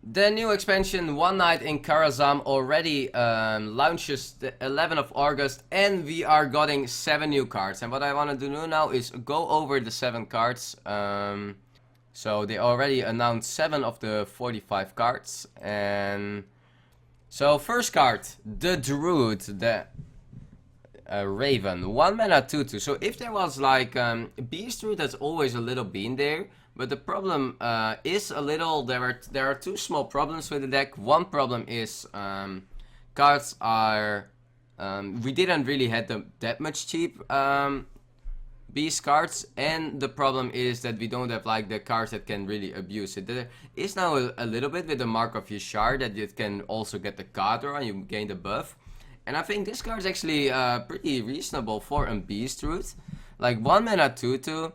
The new expansion One Night in Karazhan already launches the 11th of August, and we are getting 7 new cards. And what I want to do now is go over the 7 cards. So they already announced 7 of the 45 cards. And so first card, the Druid, the Raven, 1 mana 2/2. So if there was like Beast Druid, that's always a little been there. But the problem is a little, there are 2 small problems with the deck. One problem is cards are, we didn't really have that much cheap beast cards, and the problem is that we don't have like the cards that can really abuse it. There is now a little bit with the Mark of Yashar that you can also get the Curator and you gain the buff. And I think this card is actually pretty reasonable for a beast route. Like 1 mana 2/2.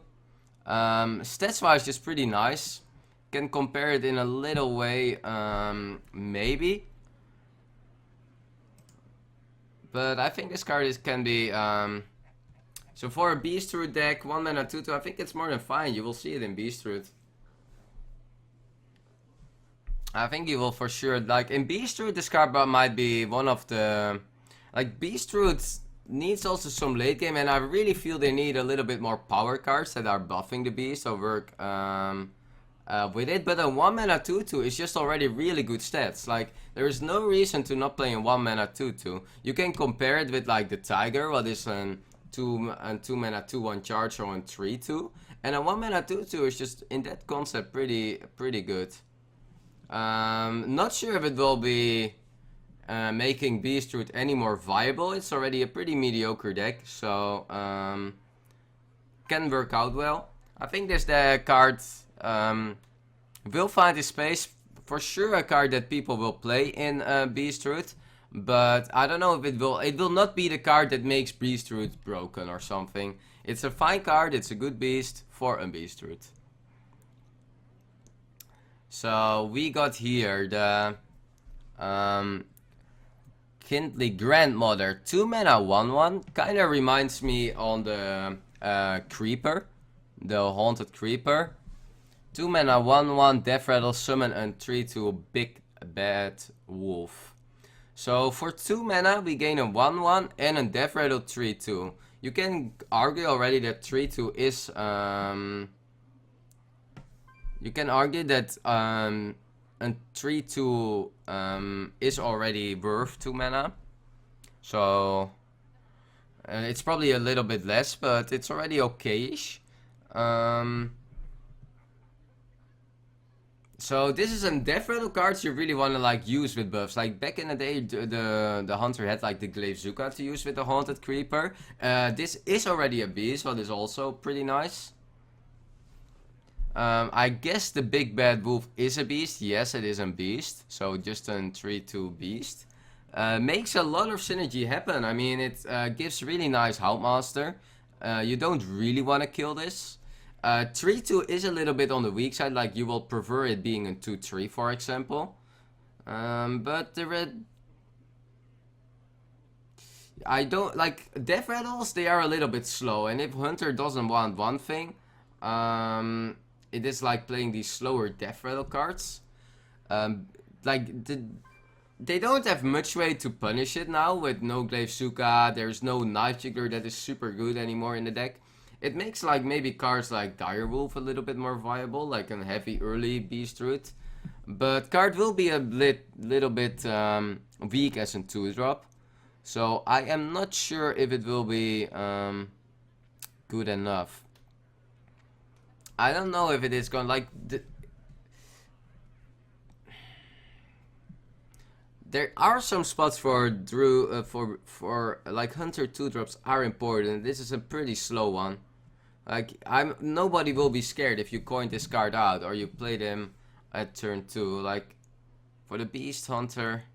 Stats wise just pretty nice. Can compare it in a little way, maybe. But I think this card can be, so for a Beast Root deck, 1 mana 2/2, I think it's more than fine. You will see it in Beast Root. I think you will for sure, like in Beast Root, this card might be one of the, like Beast Root needs also some late game, and I really feel they need a little bit more power cards that are buffing the beast or work with it. But a 1 mana 2/2 is just already really good stats. Like there is no reason to not play in 1 mana 2/2. You can compare it with like the Tiger, what is an 2 mana 2/1 charge or a 3/2, and a 1 mana 2/2 is just in that concept pretty good. Not sure if it will be making Beast Root any more viable. It's already a pretty mediocre deck, so can work out well. I think this the card will find its space. For sure a card that people will play in Beast Root, but I don't know if it will not be the card that makes Beast Root broken or something. It's a fine card, it's a good beast for a Beast Root. So we got here the Kindly Grandmother, 2 mana 1/1, kinda reminds me on the Creeper, the Haunted Creeper. 2 mana 1/1, Death Rattle, summon and 3/2 Big Bad Wolf. So for 2 mana we gain a 1/1 and a Death Rattle 3/2. You can argue already that 3/2 is you can argue that a 3/2 is already worth 2 mana. So it's probably a little bit less, but it's already okay-ish. So this is a Death Rattle cards you really want to like use with buffs. Like back in the day, the hunter had like the Glaive-Zuka to use with the Haunted Creeper. This is already a beast, so this is also pretty nice. I guess the Big Bad Wolf is a beast. Yes, it is a beast. So just a 3/2 beast. Makes a lot of synergy happen. I mean, it gives really nice Houndmaster. You don't really want to kill this. 3/2 is a little bit on the weak side. Like you will prefer it being a 2/3, for example. But the red, I don't like Death Rattles. They are a little bit slow, and if Hunter doesn't want one thing, it is like playing these slower Death Rattle cards. They don't have much way to punish it now with no Glaive-Zuka. There's no Knife Jiggler that is super good anymore in the deck. It makes like maybe cards like Direwolf a little bit more viable, like a heavy early Beast Root. But card will be a little bit weak as a 2-drop. So I am not sure if it will be good enough. I don't know if it is going like there are some spots for for like Hunter 2-drops are important. This is a pretty slow one. Like nobody will be scared if you coin this card out or you play them at turn 2. Like for the Beast Hunter,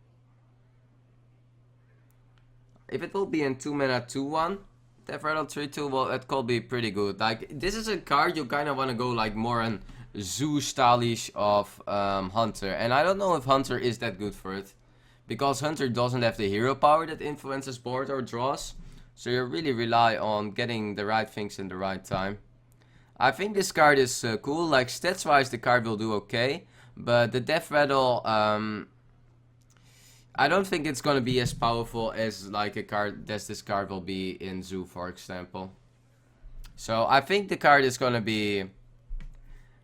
if it will be in 2 mana 2/1. Death Rattle 3/2, well, that could be pretty good. Like, this is a card you kind of want to go like more on zoo stylish of Hunter. And I don't know if Hunter is that good for it. Because Hunter doesn't have the hero power that influences board or draws. So you really rely on getting the right things in the right time. I think this card is cool. Like, stats wise the card will do okay. But the Death Rattle, I don't think it's gonna be as powerful as like a card as this card will be in Zoo, for example. So I think the card is gonna be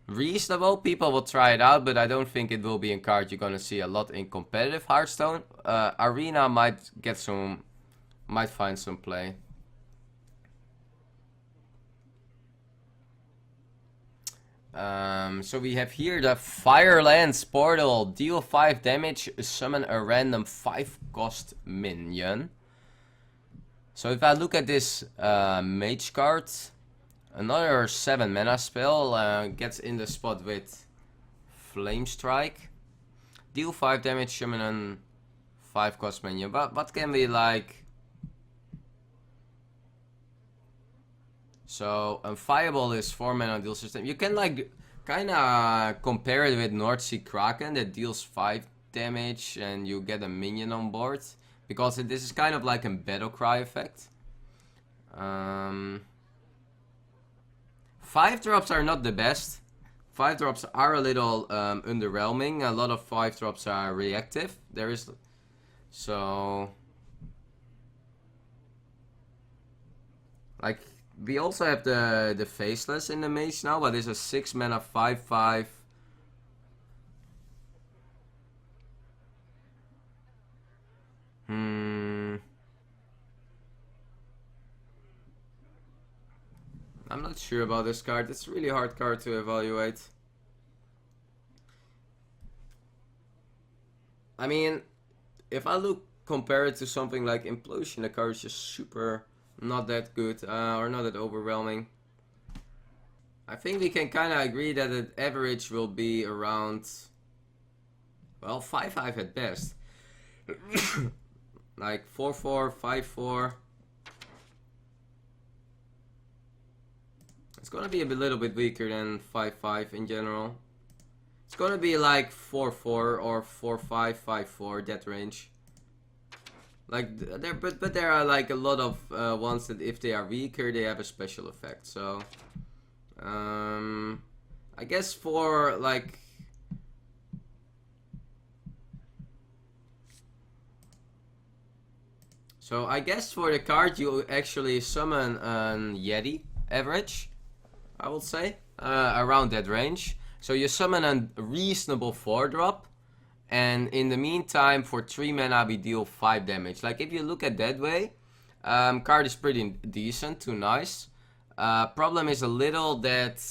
reasonable. People will try it out, but I don't think it will be a card you're gonna see a lot in competitive Hearthstone. Arena might find some play. So we have here the Firelands Portal. Deal 5 damage, summon a random 5-cost minion. So if I look at this mage card, another 7 mana spell gets in the spot with Flame Strike. Deal 5 damage, summon a 5-cost minion. But what can we like... So, Fireball is 4 mana deal system. You can like kinda compare it with North Sea Kraken that deals 5 damage and you get a minion on board. Because this is kind of like a battle cry effect. 5 drops are not the best. 5 drops are a little underwhelming. A lot of 5 drops are reactive. There is... So... Like... We also have the Faceless in the mage now, but it's a 6 mana 5/5. I'm not sure about this card. It's a really hard card to evaluate. I mean, if I compare it to something like Implosion, the card is just super... not that good, or not that overwhelming. I think we can kind of agree that the average will be around, well, 5/5 at best. Like 4/4, 5/4. It's gonna be a little bit weaker than 5/5 in general. It's gonna be like 4/4 or 4/5, 5/4, that range. Like but there are like a lot of ones that if they are weaker they have a special effect. So I guess for like I guess for the card you actually summon an Yeti average, I would say, around that range. So you summon a reasonable 4-drop. And in the meantime, for 3 mana, we deal 5 damage. Like, if you look at that way, card is pretty decent to nice. Problem is a little that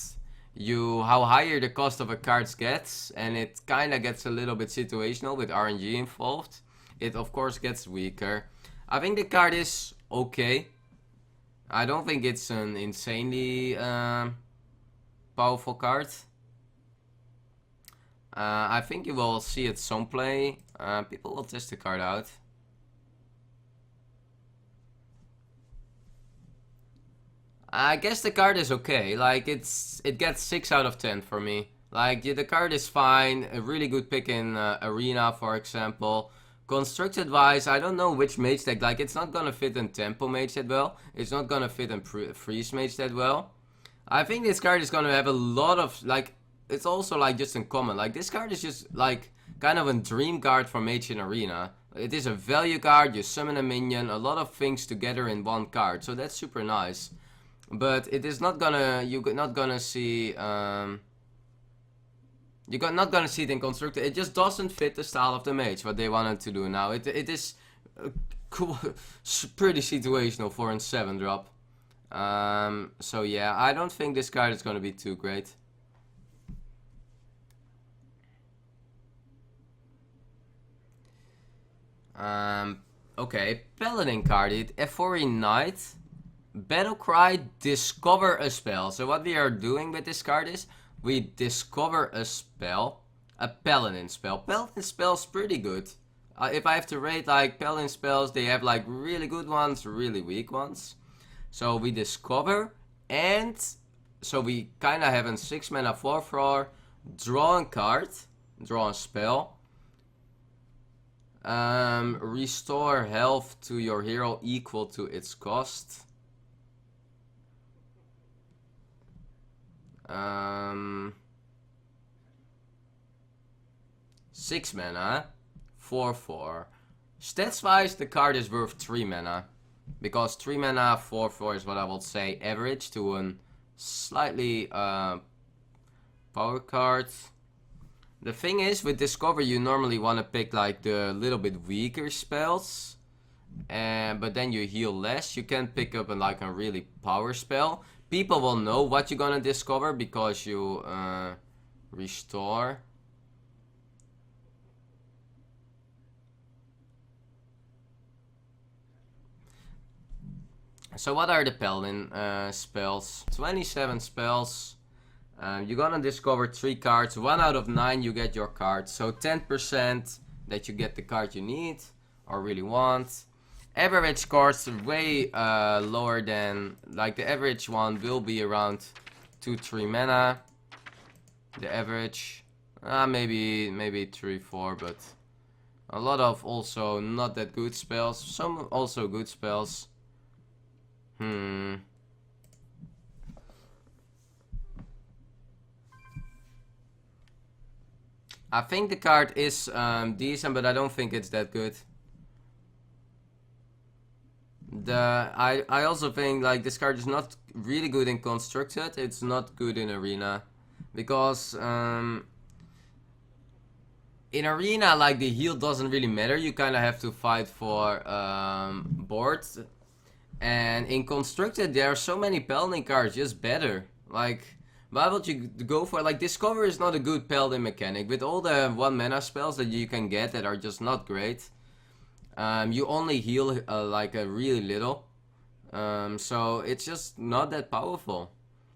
how higher the cost of a card gets, and it kind of gets a little bit situational with RNG involved. It, of course, gets weaker. I think the card is okay. I don't think it's an insanely powerful card. I think you will see it some play. People will test the card out. I guess the card is okay. Like it gets 6 out of 10 for me. Like the card is fine. A really good pick in Arena, for example. Constructed wise, I don't know which mage deck. Like it's not gonna fit in Tempo Mage that well. It's not gonna fit in Freeze Mage that well. I think this card is gonna have a lot of like. It's also like just uncommon. Like this card is just like kind of a dream card for Mage in Arena. It is a value card, you summon a minion, a lot of things together in one card. So that's super nice. But it is not gonna, you're not gonna see, not gonna see it in Constructed. It just doesn't fit the style of the Mage, what they wanted to do now. It is cool, pretty situational for a 7-drop. So yeah, I don't think this card is gonna be too great. Okay, Paladin card, Ivory Knight, Battlecry, discover a spell. So what we are doing with this card is, we discover a spell, a Paladin spell. Paladin spell's pretty good. If I have to rate like Paladin spells, they have like really good ones, really weak ones. So we discover, and so we kinda have a 6 mana 4/4, draw a card, draw a spell. Restore health to your hero equal to its cost. 6 mana, 4/4. Stats wise, the card is worth 3 mana. Because 3 mana, 4/4 is what I would say average to a slightly power card. The thing is, with Discover, you normally want to pick like the little bit weaker spells. But then you heal less. You can pick up like a really power spell. People will know what you're gonna discover because you restore. So what are the Paladin spells? 27 spells. You're gonna discover 3 cards. 1 out of 9 you get your card. So 10% that you get the card you need or really want. Average scores way lower than, like the average one will be around 2-3 mana. The average, maybe 3-4, but a lot of also not that good spells. Some also good spells. I think the card is decent, but I don't think it's that good. I also think like this card is not really good in Constructed. It's not good in Arena, because in Arena like the heal doesn't really matter. You kind of have to fight for boards. And in Constructed, there are so many Paladin cards just better. Like, why would you go for, like, Discover is not a good Paladin mechanic. With all the 1 mana spells that you can get that are just not great. You only heal, like, a really little. So, it's just not that powerful.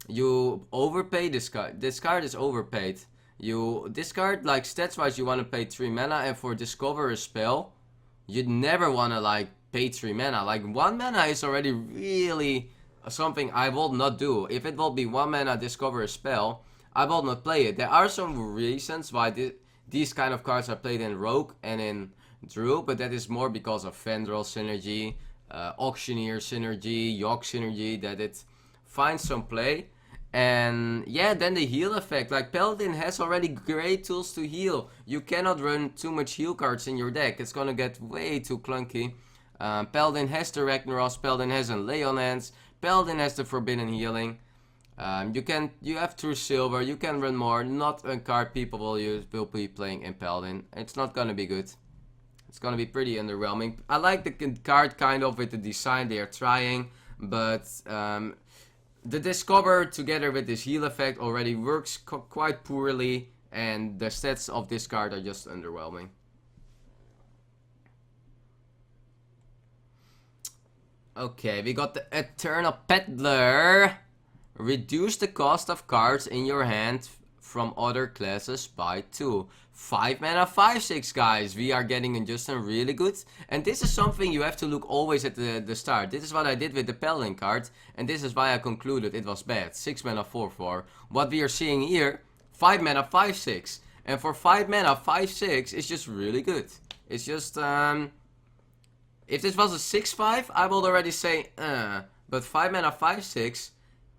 You overpay this card. This card is overpaid. This card, like, stats-wise, you want to pay 3 mana. And for Discover a spell, you'd never want to, like, pay 3 mana. Like 1 mana is already really something I will not do. If it will be 1 mana discover a spell, I will not play it. There are some reasons why these kind of cards are played in Rogue and in Druid, but that is more because of Vendrell synergy, Auctioneer synergy, Yogg synergy, that it finds some play. And yeah, then the heal effect. Like Paladin has already great tools to heal. You cannot run too much heal cards in your deck. It's gonna get way too clunky. Paladin has the Ragnaros, Paladin has a Lay on Hands, Paladin has the Forbidden Healing. You have True Silver, you can run more. Not a card people will be playing in Paladin. It's not gonna be good. It's gonna be pretty underwhelming. I like the card kind of with the design they are trying, but the Discover together with this heal effect already works quite poorly, and the stats of this card are just underwhelming. Okay, we got the Ethereal Peddler. Reduce the cost of cards in your hand from other classes by 2. 5 mana, 5/6 guys. We are getting in just a really good. And this is something you have to look always at the start. This is what I did with the Paladin card. And this is why I concluded it was bad. 6 mana, 4/4. What we are seeing here, 5 mana, 5/6. And for 5 mana, 5/6 is just really good. It's just, if this was a 6/5, I would already say, But 5 mana, 5/6,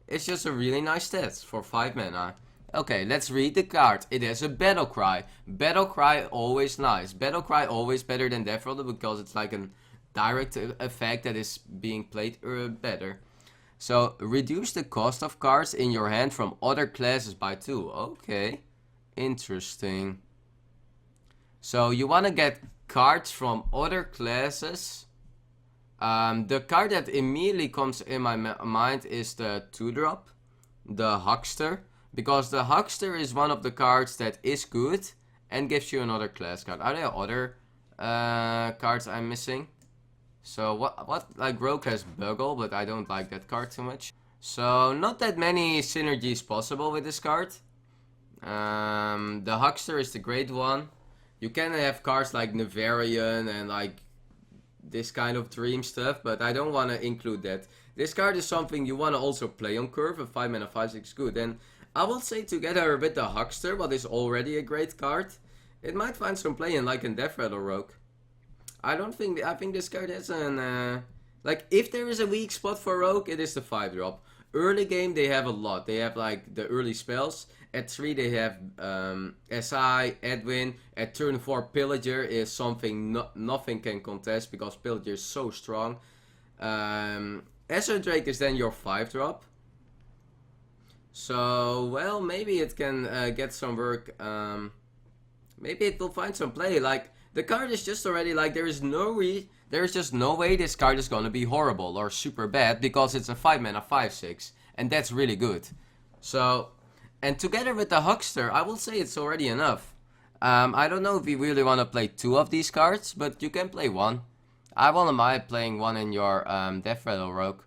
it's just a really nice stat for 5 mana. Okay, let's read the card. It has a Battle Cry. Battle Cry always nice. Battle Cry always better than ZeForte because it's like a direct effect that is being played better. So, reduce the cost of cards in your hand from other classes by 2. Okay, interesting. So, you want to get cards from other classes. The card that immediately comes in my mind is the 2-drop, the Huckster. Because the Huckster is one of the cards that is good and gives you another class card. Are there other cards I'm missing? So what like Rogue has Buggle, but I don't like that card too much. So not that many synergies possible with this card. The Huckster is the great one. You can have cards like Nevarian and like this kind of dream stuff, but I don't want to include that. This card is something you want to also play on curve, and 5 mana 5/6 good. And I will say together with the Huckster, what is already a great card, it might find some play in like in Death Rattle Rogue. I think this card has an like if there is a weak spot for Rogue, it is the 5-drop. early game they have a lot. They have like the early spells. At 3 they have SI, Edwin. At turn 4 Pillager is something nothing can contest because Pillager is so strong. Ezra Drake is then your 5-drop. So, well, maybe it can get some work. Maybe it will find some play. Like, the card is just already like, there's just no way this card is gonna be horrible or super bad because it's a 5-mana 5/6. And that's really good. So, and together with the Huckster, I will say it's already enough. I don't know if you really want to play 2 of these cards, but you can play 1. I wouldn't mind playing 1 in your Death Rattle Rogue.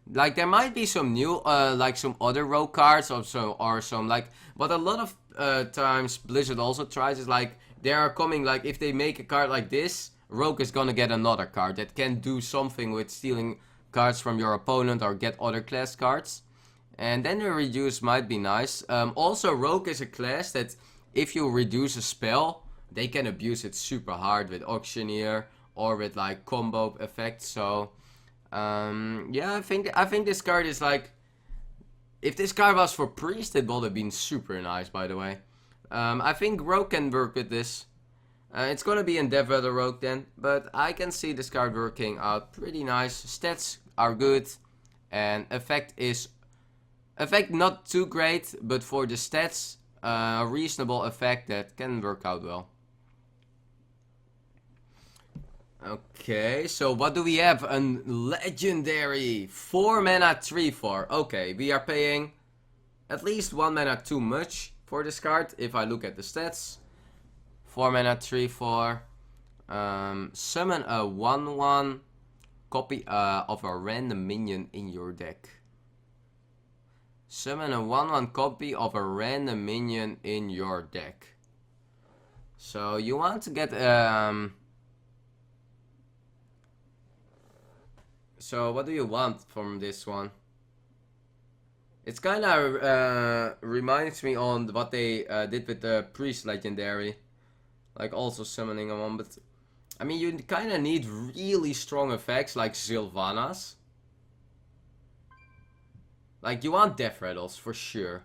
Like, there might be some new, like some other rogue cards or some like, but a lot of times Blizzard also tries is like, they are coming, like, if they make a card like this, rogue is gonna get another card that can do something with stealing cards from your opponent or get other class cards. And then the reduce might be nice. Also, rogue is a class that if you reduce a spell, they can abuse it super hard with Auctioneer or with like combo effects. So yeah, I think this card is like, if this card was for priest, it would have been super nice, by the way. I think rogue can work with this. It's gonna be in Death Rattle Rogue then, but I can see this card working out pretty nice. Stats are good, and effect not too great, but for the stats, a reasonable effect that can work out well. Okay, so what do we have? A legendary 4-mana 3/4. Okay, we are paying at least 1 mana too much for this card if I look at the stats. 4-mana 3/4. Summon a 1/1 copy of a random minion in your deck. Summon a 1/1 copy of a random minion in your deck. So you want to get so what do you want from this one? It's kind of reminds me on what they did with the Priest Legendary. Like also summoning a one, but I mean you kind of need really strong effects like Sylvanas. Like you want Death Rattles for sure.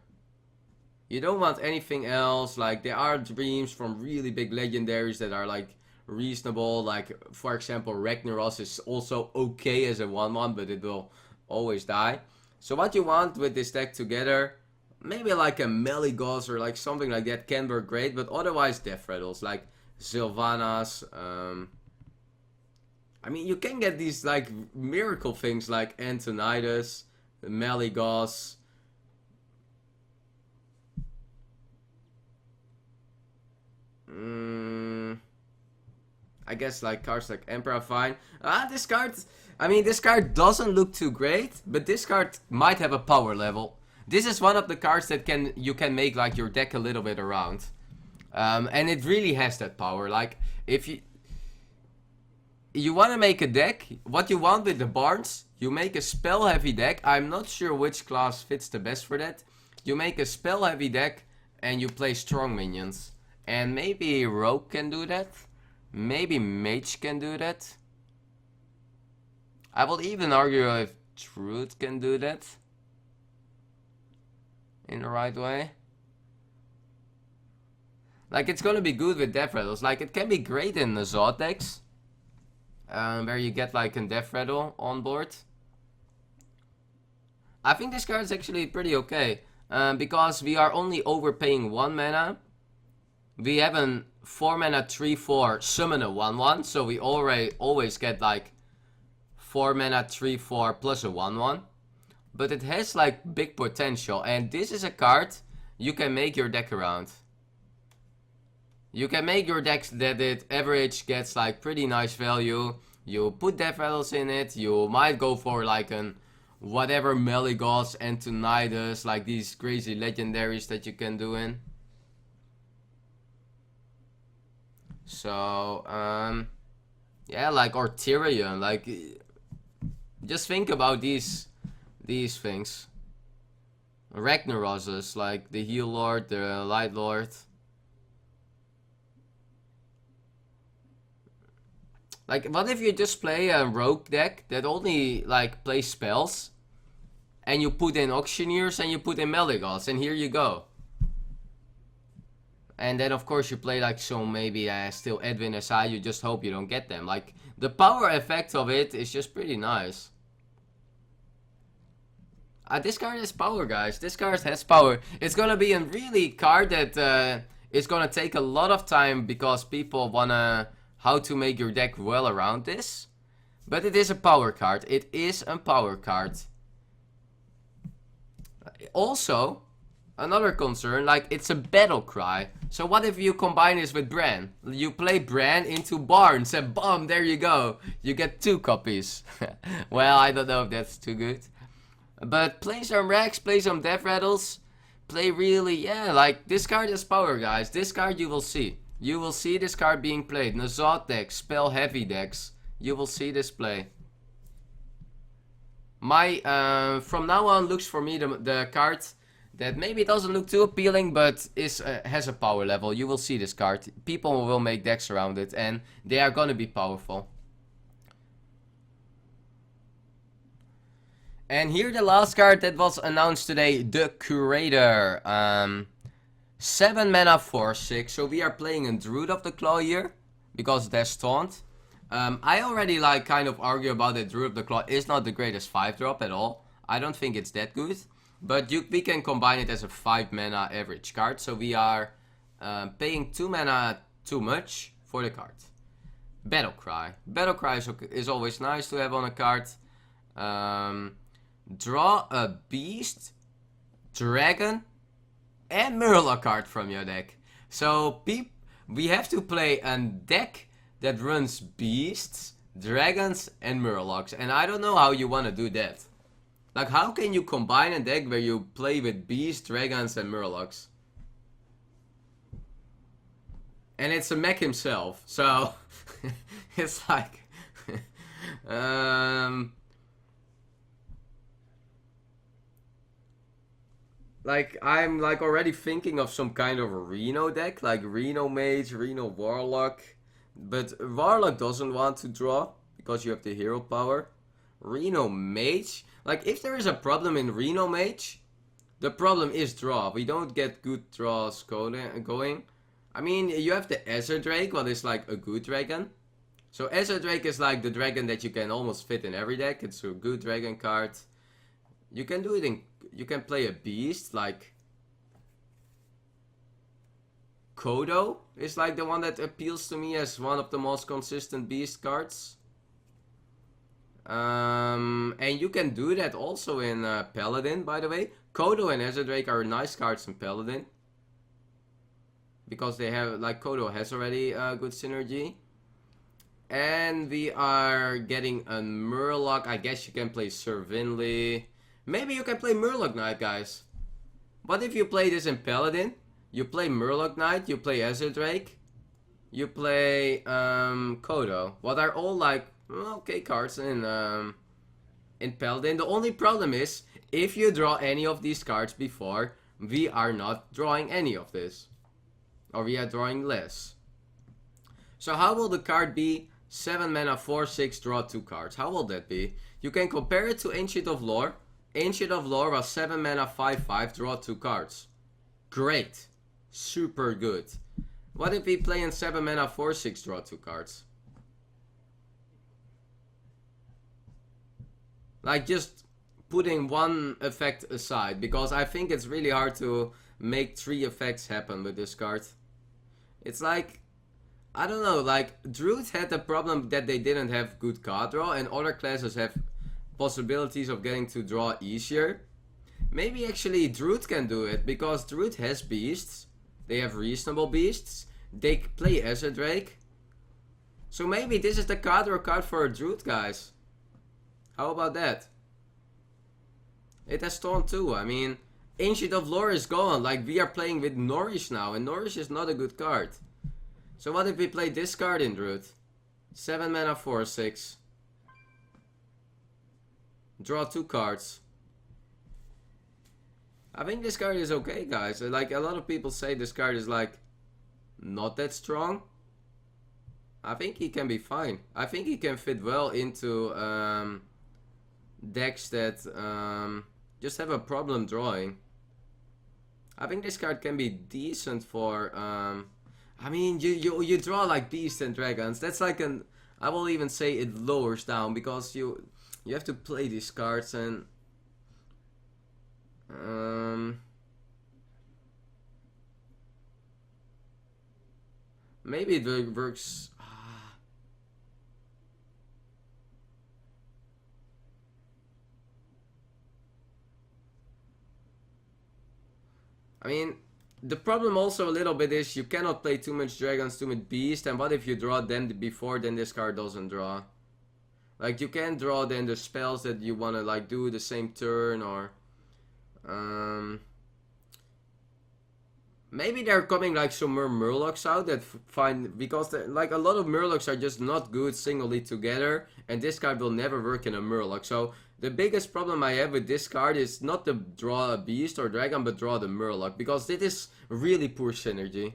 You don't want anything else. Like there are dreams from really big legendaries that are like reasonable. Like for example Ragnaros is also okay as a 1/1, but it will always die. So what you want with this deck together, maybe like a Meligos or like something like that can work great, but otherwise Death Rattles like Sylvanas. I mean you can get these like miracle things like Antonidas, Meligos. I guess like cards like Emperor fine. This card, I mean this card doesn't look too great, but this card might have a power level. This is one of the cards that you can make like your deck a little bit around. And it really has that power. Like if you want to make a deck, what you want with the Barnes, you make a spell heavy deck. I'm not sure which class fits the best for that. You make a spell heavy deck and you play strong minions. And maybe Rogue can do that. Maybe Mage can do that. I will even argue if Truth can do that in the right way. Like it's gonna be good with Death Rattles. Like it can be great in the Zod decks. Where you get like a Death Rattle on board. I think this card is actually pretty okay. Because we are only overpaying 1 mana. We have a 4-mana 3/4 summon a 1/1. So we always get like 4-mana 3/4 plus a 1/1. But it has like big potential. And this is a card you can make your deck around. You can make your decks that it average gets like pretty nice value. You put Death Rattles in it. You might go for like an whatever Meligos, Antonidas, like these crazy legendaries that you can do in. So, yeah, like Arterion, like, just think about these things. Ragnaroses, like the Heal Lord, the Light Lord. Like, what if you just play a rogue deck that only, like, plays spells? And you put in Auctioneers and you put in Meldigods, and here you go. And then, of course, you play, like, so maybe still Edwin aside, you just hope you don't get them. Like, the power effect of it is just pretty nice. This card has power, guys. This card has power. It's gonna be a really card that is gonna take a lot of time because people wanna how to make your deck well around this. But it is a power card. It is a power card. Also, another concern, like, it's a battle cry. So what if you combine this with Bran? You play Bran into Barnes and boom, there you go. You get 2 copies. Well, I don't know if that's too good. But play some Rex, play some Death Rattles. Play really, yeah, like, this card has power, guys. This card you will see. You will see this card being played. Nazot decks, spell heavy decks. You will see this play. My, from now on, looks for me the card that maybe doesn't look too appealing, but has a power level. You will see this card. People will make decks around it, and they are gonna be powerful. And here the last card that was announced today, the Curator. 7 mana 4/6, so we are playing a Druid of the Claw here, because there's Taunt. I already like kind of argue about that Druid of the Claw is not the greatest 5-drop at all. I don't think it's that good. But we can combine it as a 5 mana average card, so we are paying 2 mana too much for the card. Battle Cry. Battle Cry is always nice to have on a card. Draw a Beast, Dragon, and Murloc card from your deck. So we have to play a deck that runs Beasts, Dragons, and Murlocs. And I don't know how you want to do that. Like, how can you combine a deck where you play with Beasts, Dragons, and Murlocs? And it's a mech himself, so it's like like, I'm like already thinking of some kind of a Reno deck, like Reno Mage, Reno Warlock. But Warlock doesn't want to draw, because you have the hero power. Reno Mage, like, if there is a problem in Reno Mage, the problem is draw. We don't get good draws going. I mean, you have the Azure Drake, what is like a good dragon. So Azure Drake is like the dragon that you can almost fit in every deck. It's a good dragon card. You can do it in... You can play a beast, like... Kodo is like the one that appeals to me as one of the most consistent beast cards. And you can do that also in Paladin, by the way. Kodo and Azure Drake are nice cards in Paladin. Because they have, like, Kodo has already good synergy. And we are getting a Murloc. I guess you can play Sir Vinley. Maybe you can play Murloc Knight, guys. What if you play this in Paladin? You play Murloc Knight, you play Azure Drake, you play Kodo. What are all like okay cards in Paladin. The only problem is, if you draw any of these cards before, we are not drawing any of this. Or we are drawing less. So how will the card be? 7 mana 4/6, draw 2 cards. How will that be? You can compare it to Ancient of Lore. Ancient of Lore was 7 mana 5/5, draw 2 cards. Great. Super good. What if we play in 7 mana 4/6, draw 2 cards? Like, just putting one effect aside, because I think it's really hard to make 3 effects happen with this card. It's like, I don't know, like, Druids had the problem that they didn't have good card draw, and other classes have possibilities of getting to draw easier. Maybe actually Druid can do it, because Druid has beasts. They have reasonable beasts. They play Azure Drake. So maybe this is the card draw card for a Druid, guys. How about that? It has Taunt too. I mean, Ancient of Lore is gone. Like, we are playing with Nourish now, and Nourish is not a good card. So what if we play this card in Druid? 7 mana 4/6. Draw 2 cards. I think this card is okay, guys. Like, a lot of people say this card is like not that strong. I think he can be fine. I think he can fit well into decks that just have a problem drawing. I think this card can be decent for I mean, you draw like beasts and dragons. That's like an, I will even say it lowers down, because you have to play these cards, and maybe it works. I mean, the problem also a little bit is you cannot play too much dragons, too much beast, and what if you draw them before, then this card doesn't draw. Like, you can draw then the spells that you wanna like do the same turn, or maybe they're coming like some more Murlocs out that find, because like a lot of Murlocs are just not good singly together, and this card will never work in a Murloc. So the biggest problem I have with this card is not to draw a beast or dragon, but draw the Murloc, because this is really poor synergy.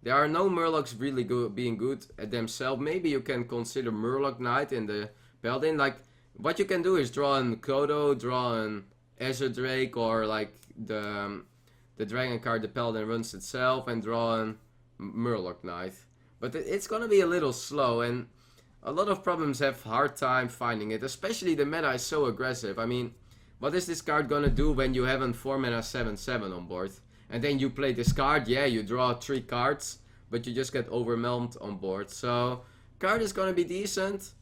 There are no Murlocs really being good at themselves. Maybe you can consider Murloc Knight in the Paladin. Like, what you can do is draw an Kodo, draw an Azure Drake, or like the dragon card, the Paladin runs itself, and draw an Murloc Knight. But it's gonna be a little slow, and a lot of problems have hard time finding it, especially the meta is so aggressive. I mean, what is this card gonna do when you have a 4 mana 7/7 on board? And then you play this card, yeah, you draw 3 cards, but you just get overwhelmed on board. So, card is gonna be decent.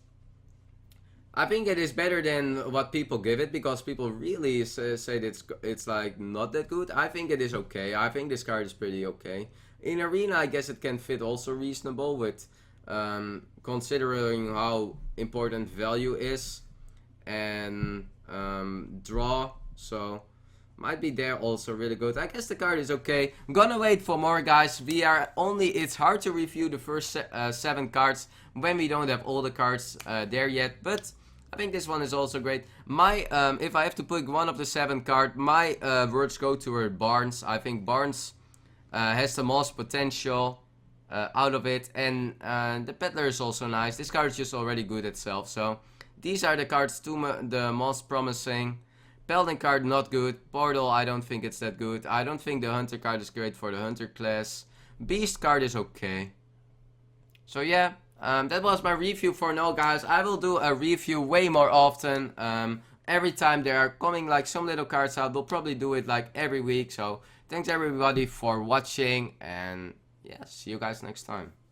I think it is better than what people give it, because people really say that it's like not that good. I think it is okay. I think this card is pretty okay. In Arena, I guess it can fit also reasonable, with considering how important value is and draw. So might be there also really good. I guess the card is okay. I'm gonna wait for more, guys. It's hard to review the first 7 cards when we don't have all the cards there yet, but I think this one is also great. My if I have to pick one of the 7 cards, my words go toward Barnes. I think Barnes has the most potential out of it, and the Peddler is also nice. This card is just already good itself, so these are the cards the most promising. Paladin card not good. Portal, I don't think it's that good. I don't think the Hunter card is great for the Hunter class. Beast card is okay. So yeah, that was my review for now, guys. I will do a review way more often. Every time there are coming like some little cards out, we'll probably do it like every week. So thanks everybody for watching, and yeah, see you guys next time.